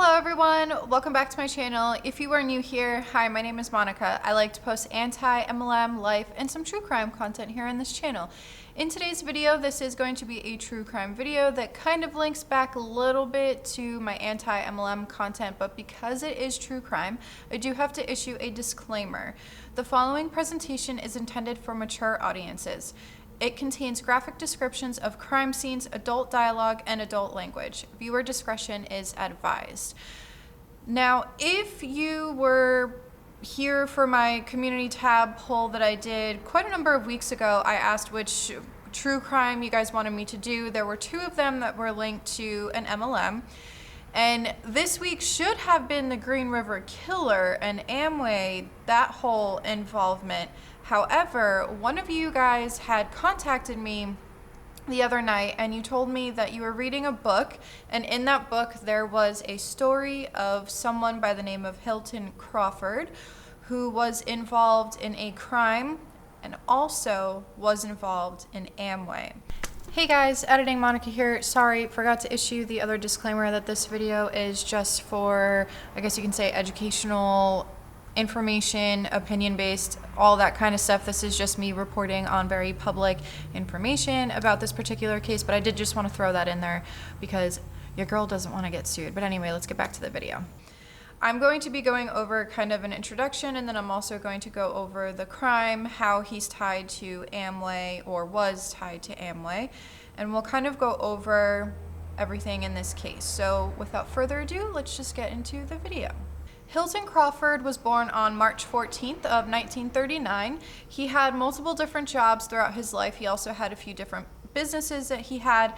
Hello everyone, welcome back to my channel. If you are new here, hi, my name is Monica. I like to post anti-MLM, life, and some true crime content here on this channel. In today's video, this is going to be a true crime video that kind of links back a little bit to my anti-MLM content, but because it is true crime, I do have to issue a disclaimer. The following presentation is intended for mature audiences. It contains graphic descriptions of crime scenes, adult dialogue, and adult language. Viewer discretion is advised. Now, if you were here for my community tab poll that I did quite a number of weeks ago, I asked which true crime you guys wanted me to do. There were two of them that were linked to an MLM. And this week should have been the Green River Killer and Amway, that whole involvement. However, one of you guys had contacted me the other night and you told me that you were reading a book, and in that book there was a story of someone by the name of Hilton Crawford who was involved in a crime and also was involved in Amway. Hey guys, Editing Monica here. Sorry, forgot to issue the other disclaimer that this video is just for, I guess you can say, educational information, opinion-based, all that kind of stuff. This is just me reporting on very public information about this particular case, but I did just want to throw that in there because your girl doesn't want to get sued. But anyway, let's get back to the video. I'm going to be going over kind of an introduction, and then I'm also going to go over the crime, how he's tied to Amway or was tied to Amway, and we'll kind of go over everything in this case. So without further ado, let's just get into the video. Hilton Crawford was born on March 14th of 1939. He had multiple different jobs throughout his life. He also had a few different businesses that he had.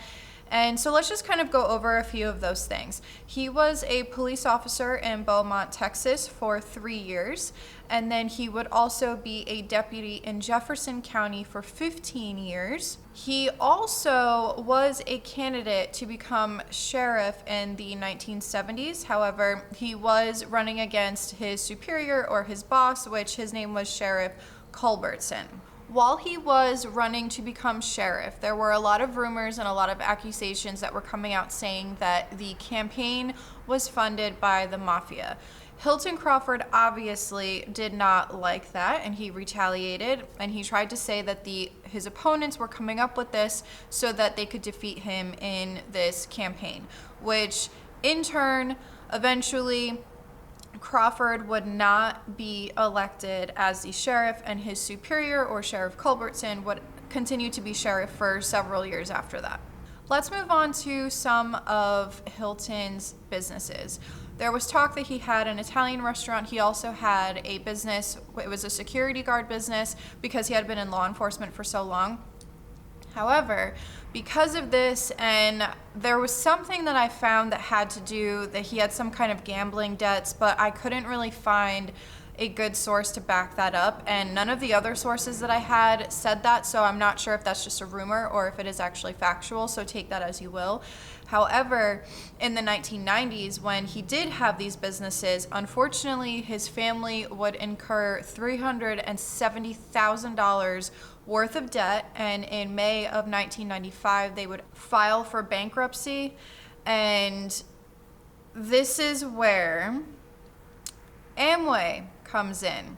And so let's just kind of go over a few of those things. He was a police officer in Beaumont, Texas for 3 years. And then he would also be a deputy in Jefferson County for 15 years. He also was a candidate to become sheriff in the 1970s. However, he was running against his superior or his boss, which his name was Sheriff Culbertson. While he was running to become sheriff, there were a lot of rumors and a lot of accusations that were coming out saying that the campaign was funded by the mafia. Hilton Crawford obviously did not like that, and he retaliated, and he tried to say that his opponents were coming up with this so that they could defeat him in this campaign, which in turn eventually Crawford would not be elected as the sheriff, and his superior, or Sheriff Culbertson, would continue to be sheriff for several years after that. Let's move on to some of Hilton's businesses. There was talk that he had an Italian restaurant. He also had a business, it was a security guard business because he had been in law enforcement for so long. However, because of this, and there was something that I found that had to do that he had some kind of gambling debts, but I couldn't really find a good source to back that up, and none of the other sources that I had said that, so I'm not sure if that's just a rumor or if it is actually factual, so take that as you will. However, in the 1990s, when he did have these businesses, unfortunately his family would incur $370,000 worth of debt, and in May of 1995 they would file for bankruptcy. And this is where Amway comes in.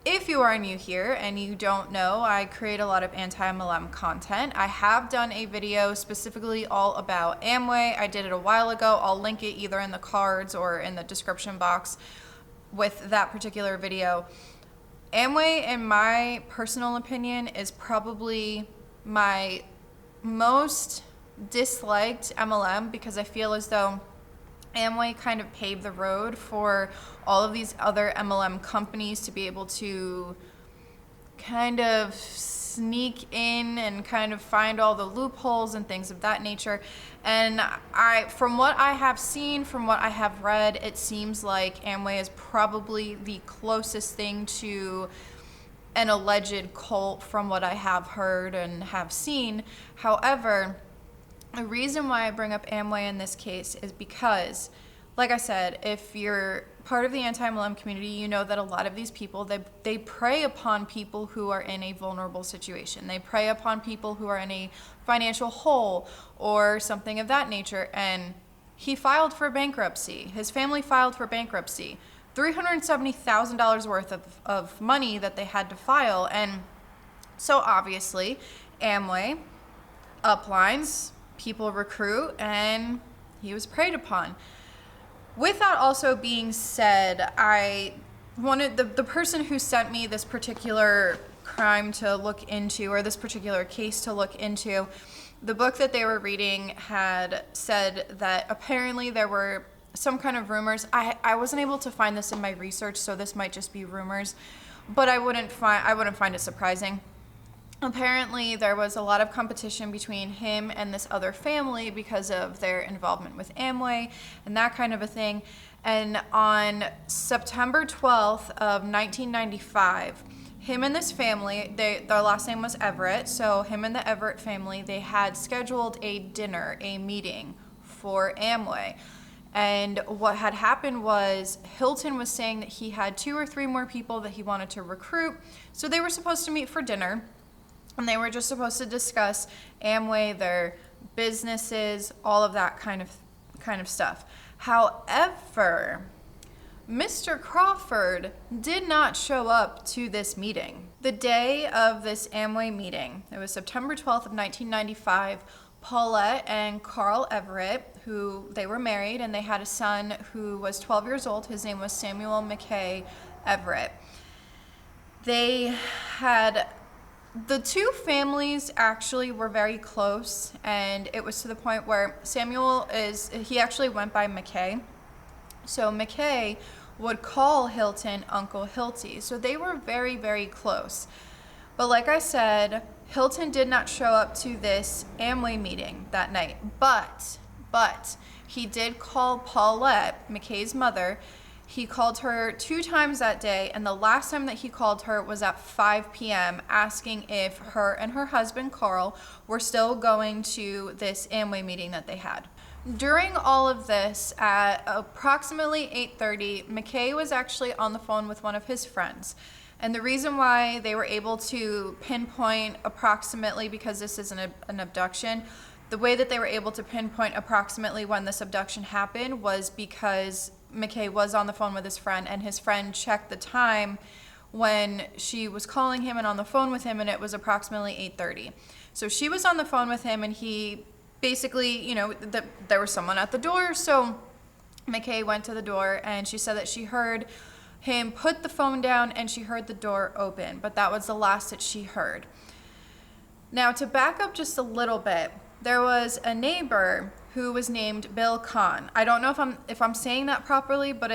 If you are new here and you don't know, I create a lot of anti-MLM content. I have done a video specifically all about Amway. I did it a while ago. I'll link it either in the cards or in the description box with that particular video. Amway, in my personal opinion, is probably my most disliked MLM because I feel as though Amway kind of paved the road for all of these other MLM companies to be able to kind of sneak in and kind of find all the loopholes and things of that nature. And from what I have seen, from what I have read, it seems like Amway is probably the closest thing to an alleged cult from what I have heard and have seen. However, the reason why I bring up Amway in this case is because, like I said, if you're part of the anti-MLM community, you know that a lot of these people, they prey upon people who are in a vulnerable situation. They prey upon people who are in a financial hole or something of that nature. And he filed for bankruptcy. His family filed for bankruptcy. $370,000 worth of money that they had to file. And so obviously, Amway, uplines, people recruit, and he was preyed upon. With that also being said, I wanted the person who sent me this particular crime to look into, or this particular case to look into, the book that they were reading had said that apparently there were some kind of rumors. I wasn't able to find this in my research, so this might just be rumors, but I wouldn't find it surprising. Apparently there was a lot of competition between him and this other family because of their involvement with Amway and that kind of a thing. And on September 12th of 1995, him and this family, their last name was Everett, so him and the Everett family, they had scheduled a dinner, a meeting for Amway. And what had happened was Hilton was saying that he had 2 or 3 more people that he wanted to recruit. So they were supposed to meet for dinner, and they were just supposed to discuss Amway, their businesses, all of that kind of stuff. However, Mr. Crawford did not show up to this meeting. The day of this Amway meeting, it was September 12th of 1995, Paulette and Carl Everett, who they were married, and they had a son who was 12 years old. His name was Samuel McKay Everett. The two families actually were very close, and it was to the point where he actually went by McKay. So McKay would call Hilton Uncle Hilty. So they were very, very close. But like I said, Hilton did not show up to this Amway meeting that night. But he did call Paulette, McKay's mother. He called her 2 times that day, and the last time that he called her was at 5 p.m. asking if her and her husband Carl were still going to this Amway meeting that they had. During all of this, at approximately 8:30, McKay was actually on the phone with one of his friends. And the reason why they were able to pinpoint approximately, because this is an abduction, the way that they were able to pinpoint approximately when this abduction happened was because McKay was on the phone with his friend, and his friend checked the time when she was calling him and on the phone with him, and it was approximately 8:30. So she was on the phone with him, and he basically, there was someone at the door. So McKay went to the door, and she said that she heard him put the phone down and she heard the door open, but that was the last that she heard. Now, to back up just a little bit, there was a neighbor who was named Bill Kahn. I don't know if I'm saying that properly, but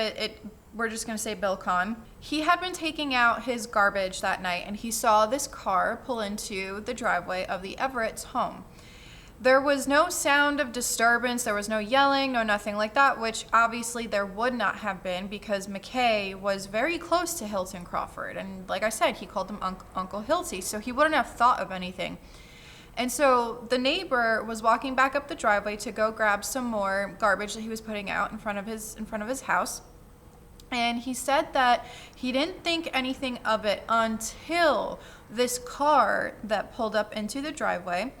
we're just going to say Bill Kahn. He had been taking out his garbage that night, and he saw this car pull into the driveway of the Everett's home. There was no sound of disturbance, there was no yelling, no nothing like that, which obviously there would not have been because McKay was very close to Hilton Crawford. And like I said, he called him Uncle Hilty, so he wouldn't have thought of anything. And so the neighbor was walking back up the driveway to go grab some more garbage that he was putting out in front of his house. And he said that he didn't think anything of it until this car that pulled up into the driveway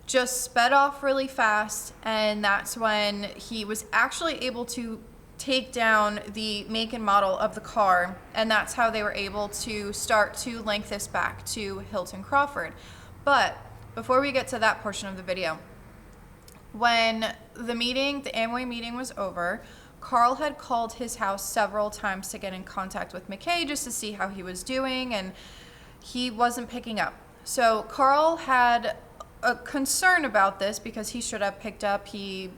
just sped off really fast, and that's when he was actually able to take down the make and model of the car, and that's how they were able to start to link this back to Hilton Crawford. But before we get to that portion of the video, when the Amway meeting was over, Carl had called his house several times to get in contact with McKay just to see how he was doing, and he wasn't picking up. So Carl had a concern about this because he should have picked up. He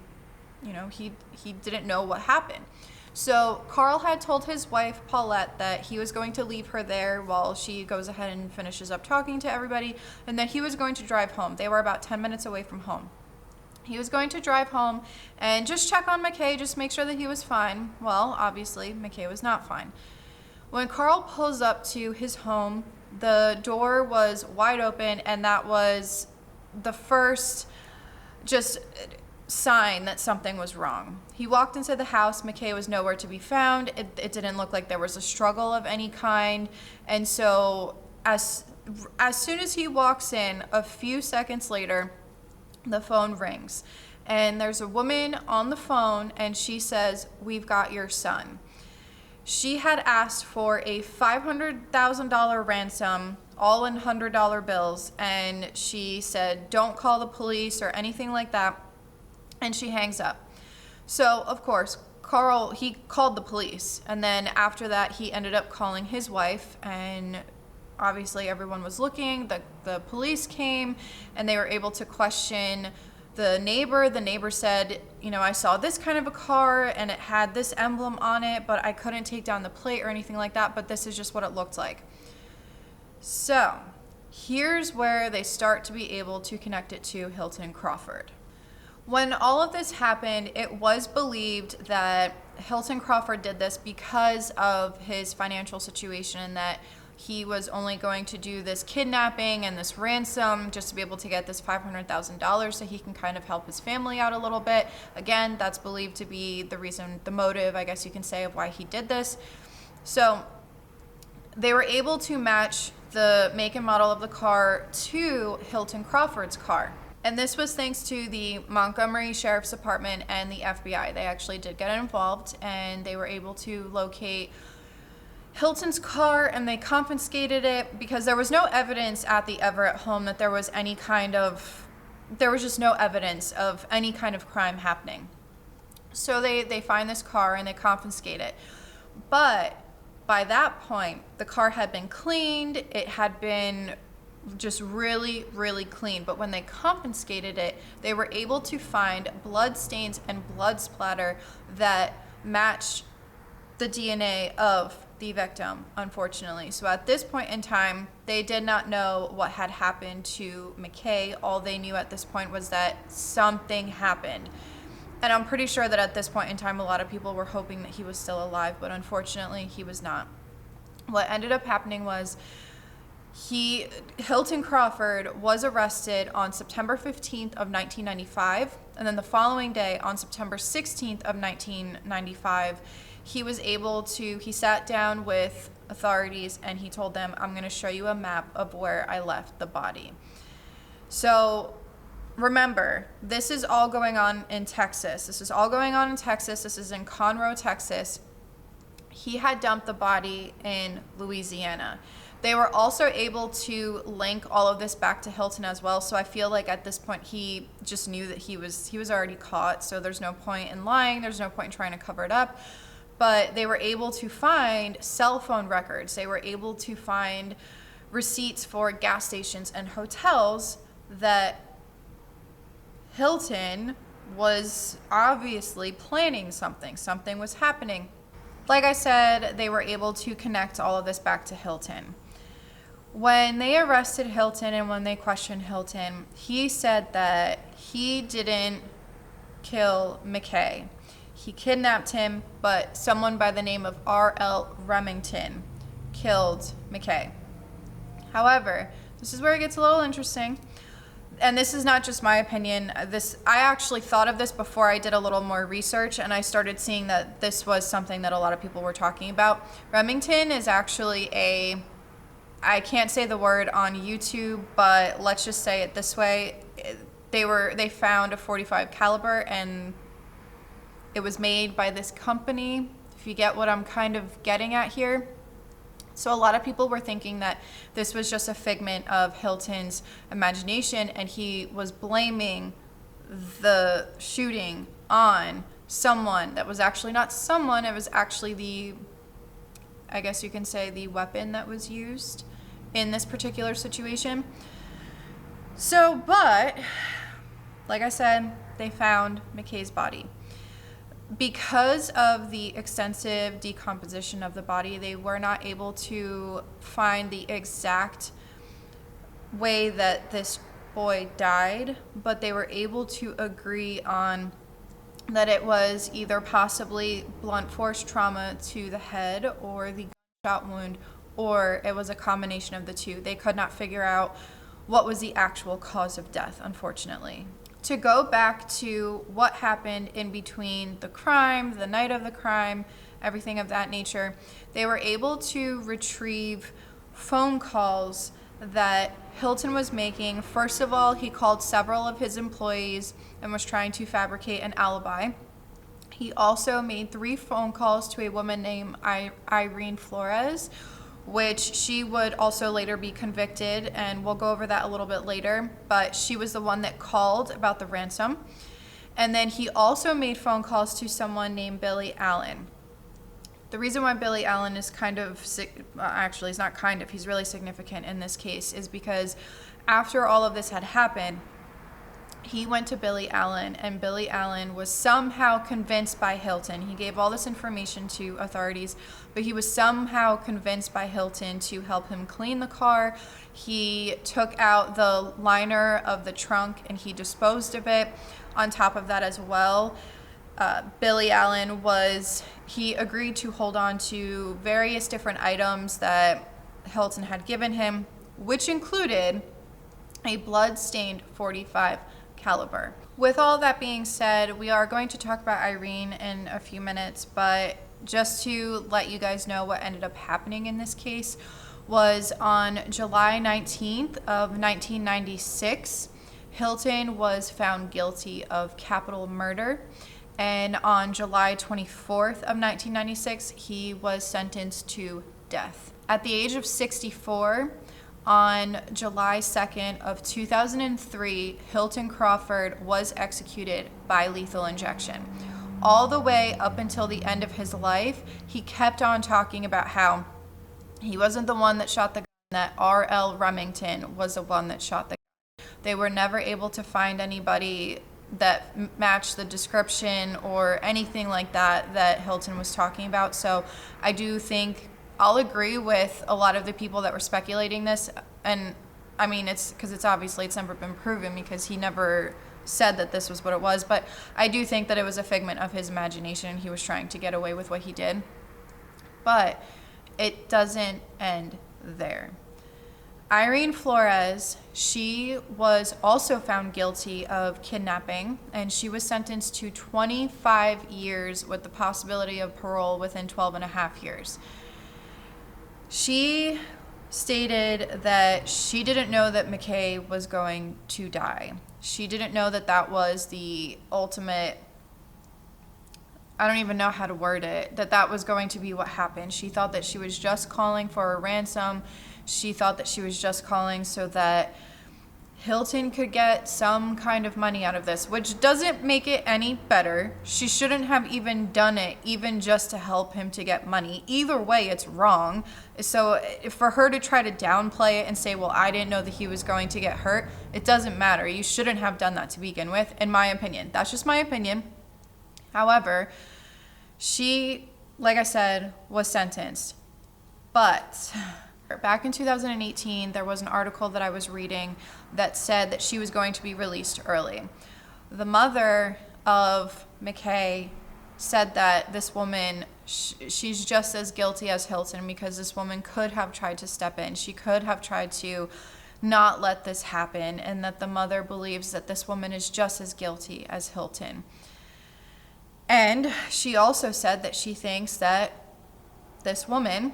didn't know what happened. So Carl had told his wife Paulette that he was going to leave her there while she goes ahead and finishes up talking to everybody, and that he was going to drive home. They were about 10 minutes away from home. He was going to drive home and just check on McKay, just make sure that he was fine. Well, obviously McKay was not fine. When Carl pulls up to his home, the door was wide open, and that was the first just sign that something was wrong. He walked into the house. McKay was nowhere to be found. It didn't look like there was a struggle of any kind. And so as soon as he walks in, a few seconds later, the phone rings. And there's a woman on the phone and she says, "We've got your son." She had asked for a $500,000 ransom, all in $100 bills, and she said, "Don't call the police or anything like that," and she hangs up. So, of course, Carl, he called the police, and then after that, he ended up calling his wife, and obviously everyone was looking. The police came, and they were able to question the neighbor. The neighbor said, "I saw this kind of a car and it had this emblem on it, but I couldn't take down the plate or anything like that, but this is just what it looked like." So here's where they start to be able to connect it to Hilton Crawford. When all of this happened, it was believed that Hilton Crawford did this because of his financial situation, and that he was only going to do this kidnapping and this ransom just to be able to get this $500,000 so he can kind of help his family out a little bit. Again, that's believed to be the reason, the motive, I guess you can say, of why he did this. So they were able to match the make and model of the car to Hilton Crawford's car. And this was thanks to the Montgomery Sheriff's Department and the FBI. They actually did get involved, and they were able to locate Hilton's car, and they confiscated it because there was no evidence at the Everett home that there was just no evidence of any kind of crime happening. So they find this car and they confiscate it. But by that point, the car had been cleaned. It had been just really, really clean. But when they confiscated it, they were able to find blood stains and blood splatter that matched the DNA of the victim, unfortunately. So at this point in time, they did not know what had happened to McKay. All they knew at this point was that something happened. And I'm pretty sure that at this point in time, a lot of people were hoping that he was still alive, but unfortunately, he was not. What ended up happening was Hilton Crawford was arrested on September 15th of 1995, and then the following day, on September 16th of 1995, he sat down with authorities and he told them, "I'm going to show you a map of where I left the body." So remember, this is all going on in Texas. This is in Conroe, Texas. He had dumped the body in Louisiana. They were also able to link all of this back to Hilton as well. So I feel like at this point he just knew that he was already caught. So there's no point in lying. There's no point in trying to cover it up. But they were able to find cell phone records. They were able to find receipts for gas stations and hotels that Hilton was obviously planning something. Something was happening. Like I said, they were able to connect all of this back to Hilton. When they arrested Hilton and when they questioned Hilton, he said that he didn't kill McKay. He kidnapped him, but someone by the name of R.L. Remington killed McKay. However, this is where it gets a little interesting. And this is not just my opinion. I actually thought of this before I did a little more research, and I started seeing that this was something that a lot of people were talking about. Remington is actually I can't say the word on YouTube, but let's just say it this way. They found a .45 caliber, and it was made by this company, if you get what I'm kind of getting at here. So a lot of people were thinking that this was just a figment of Hilton's imagination, and he was blaming the shooting on someone that was actually not someone. It was actually I guess you can say, the weapon that was used in this particular situation. So, but like I said, they found McKay's body. Because of the extensive decomposition of the body, they were not able to find the exact way that this boy died, but they were able to agree on that it was either possibly blunt force trauma to the head or the gunshot wound, or it was a combination of the two. They could not figure out what was the actual cause of death, unfortunately. To go back to what happened in between the crime, the night of the crime, everything of that nature, they were able to retrieve phone calls that Hilton was making. First of all, he called several of his employees and was trying to fabricate an alibi. He also made 3 phone calls to a woman named Irene Flores, which she would also later be convicted, and we'll go over that a little bit later, but she was the one that called about the ransom. And then he also made phone calls to someone named Billy Allen. The reason why Billy Allen is kind of, actually he's not kind of, he's really significant in this case, is because after all of this had happened, he went to Billy Allen, and Billy Allen was somehow convinced by Hilton. He gave all this information to authorities, but he was somehow convinced by Hilton to help him clean the car. He took out the liner of the trunk and he disposed of it. On top of that as well, Billy Allen he agreed to hold on to various different items that Hilton had given him, which included a blood-stained .45 caliber. With all that being said, we are going to talk about Irene in a few minutes, but just to let you guys know what ended up happening in this case was on July 19th of 1996, Hilton was found guilty of capital murder, and on July 24th of 1996, he was sentenced to death. At the age of 64, on July 2nd of 2003, Hilton Crawford was executed by lethal injection. All the way up until the end of his life, he kept on talking about how he wasn't the one that shot the gun, that R.L. Remington was the one that shot the gun. They were never able to find anybody that matched the description or anything like that Hilton was talking about. So I do think I'll agree with a lot of the people that were speculating this, and I mean, it's because it's never been proven because he never said that this was what it was, but I do think that it was a figment of his imagination and he was trying to get away with what he did. But it doesn't end there. Irene Flores, she was also found guilty of kidnapping, and she was sentenced to 25 years with the possibility of parole within 12 and a half years. She stated that she didn't know that McKay was going to die. She didn't know that that was the ultimate, I don't even know how to word it, that was going to be what happened. She thought that she was just calling for a ransom. She thought that she was just calling so that Hilton could get some kind of money out of this, which doesn't make it any better. She shouldn't have even done it, even just to help him to get money. Either way, it's wrong. So for her to try to downplay it and say, well, I didn't know that he was going to get hurt, it doesn't matter. You shouldn't have done that to begin with, in my opinion. That's just my opinion. However, she, like I said, was sentenced. But back in 2018, there was an article that I was reading that said that she was going to be released early. The mother of McKay said that this woman, she's just as guilty as Hilton because this woman could have tried to step in. She could have tried to not let this happen, and that the mother believes that this woman is just as guilty as Hilton. And she also said that she thinks that this woman,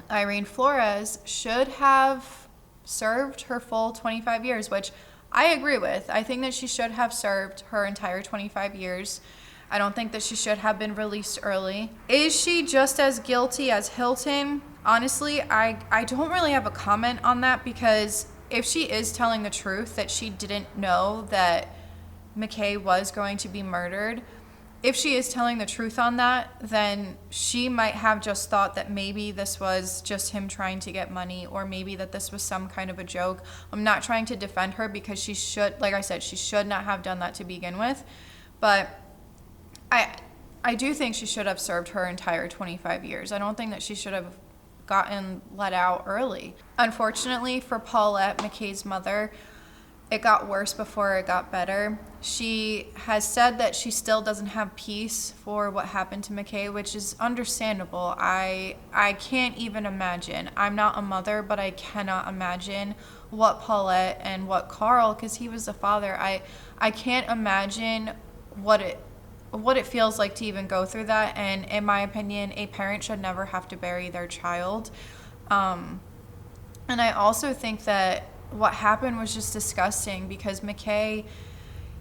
Irene Flores, should have served her full 25 years, which I agree with. I think that she should have served her entire 25 years. I don't think that she should have been released early. Is she just as guilty as Hilton? Honestly, I don't really have a comment on that, because if she is telling the truth that she didn't know that McKay was going to be murdered, if she is telling the truth on that, then she might have just thought that maybe this was just him trying to get money, or maybe that this was some kind of a joke. I'm not trying to defend her, because she should, like I said, she should not have done that to begin with. But I do think she should have served her entire 25 years. I don't think that she should have gotten let out early. Unfortunately for Paulette, McKay's mother, it got worse before it got better. She has said that she still doesn't have peace for what happened to McKay, which is understandable. I can't even imagine. I'm not a mother, but I cannot imagine what Paulette and what Carl, because he was the father, I can't imagine what it feels like to even go through that. And in my opinion, a parent should never have to bury their child. And I also think that what happened was just disgusting because McKay,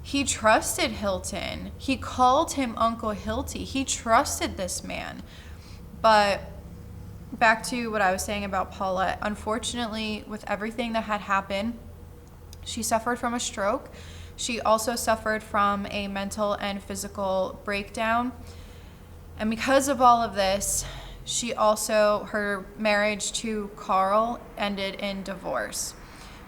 he trusted Hilton. He called him Uncle Hilty. He trusted this man. But back to what I was saying about Paulette, unfortunately, with everything that had happened, she suffered from a stroke. She also suffered from a mental and physical breakdown. And because of all of this, her marriage to Carl ended in divorce.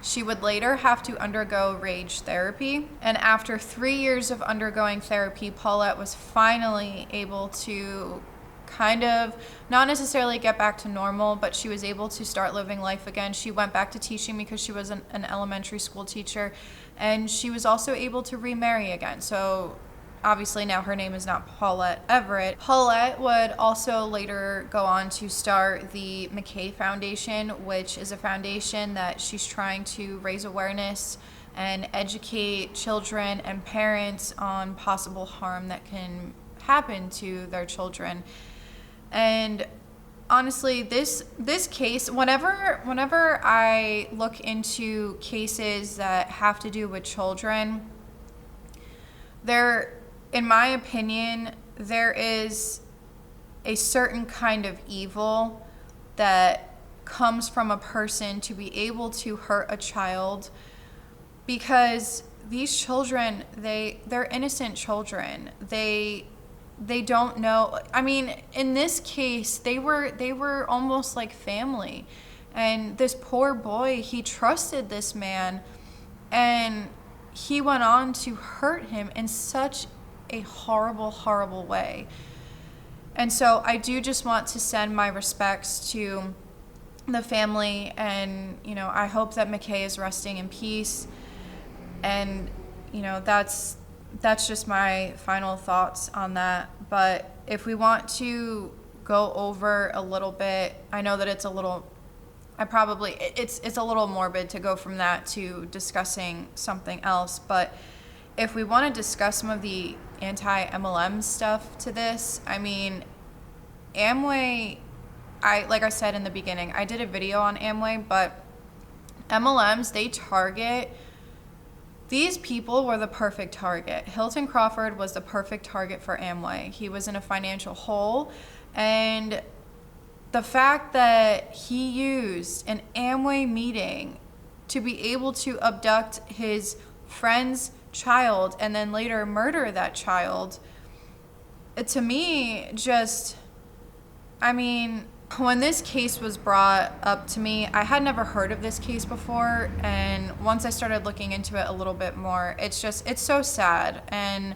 She would later have to undergo rage therapy. And after 3 years of undergoing therapy, Paulette was finally able to kind of not necessarily get back to normal, but she was able to start living life again. She went back to teaching because she was an elementary school teacher, and she was also able to remarry again. So obviously now her name is not Paulette Everett. Paulette would also later go on to start the McKay Foundation, which is a foundation that she's trying to raise awareness and educate children and parents on possible harm that can happen to their children. And honestly, this case, whenever I look into cases that have to do with children, in my opinion, there is a certain kind of evil that comes from a person to be able to hurt a child, because these children, they're innocent children. They don't know. I mean, in this case, they were almost like family. And this poor boy, he trusted this man, and he went on to hurt him in such a horrible, horrible way. And so I do just want to send my respects to the family, and, you know, I hope that McKay is resting in peace. And, you know, that's just my final thoughts on that. But if we want to go over a little bit, I know that it's a little morbid to go from that to discussing something else. But if we want to discuss some of the anti-MLM stuff to this, I mean, Amway, like I said in the beginning, I did a video on Amway, but MLMs, they target. These people were the perfect target. Hilton Crawford was the perfect target for Amway. He was in a financial hole, and the fact that he used an Amway meeting to be able to abduct his friend's child and then later murder that child, to me, when this case was brought up to me, I had never heard of this case before, and once I started looking into it a little bit more, it's so sad. And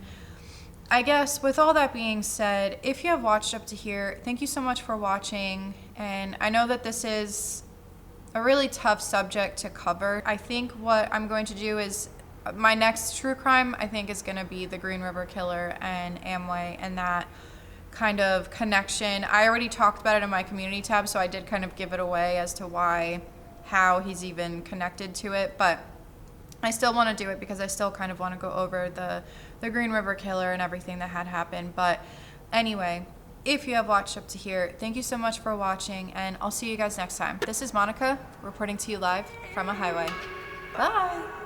I guess with all that being said, if you have watched up to here, thank you so much for watching. And I know that this is a really tough subject to cover. I think what I'm going to do is my next true crime, I think, is going to be the Green River Killer and Amway and that kind of connection. I already talked about it in my community tab, so I did kind of give it away as to how he's even connected to it, but I still want to do it because I still kind of want to go over the Green River Killer and everything that had happened. But anyway, if you have watched up to here, thank you so much for watching, and I'll see you guys next time. This is Monica reporting to you live from a highway. Bye.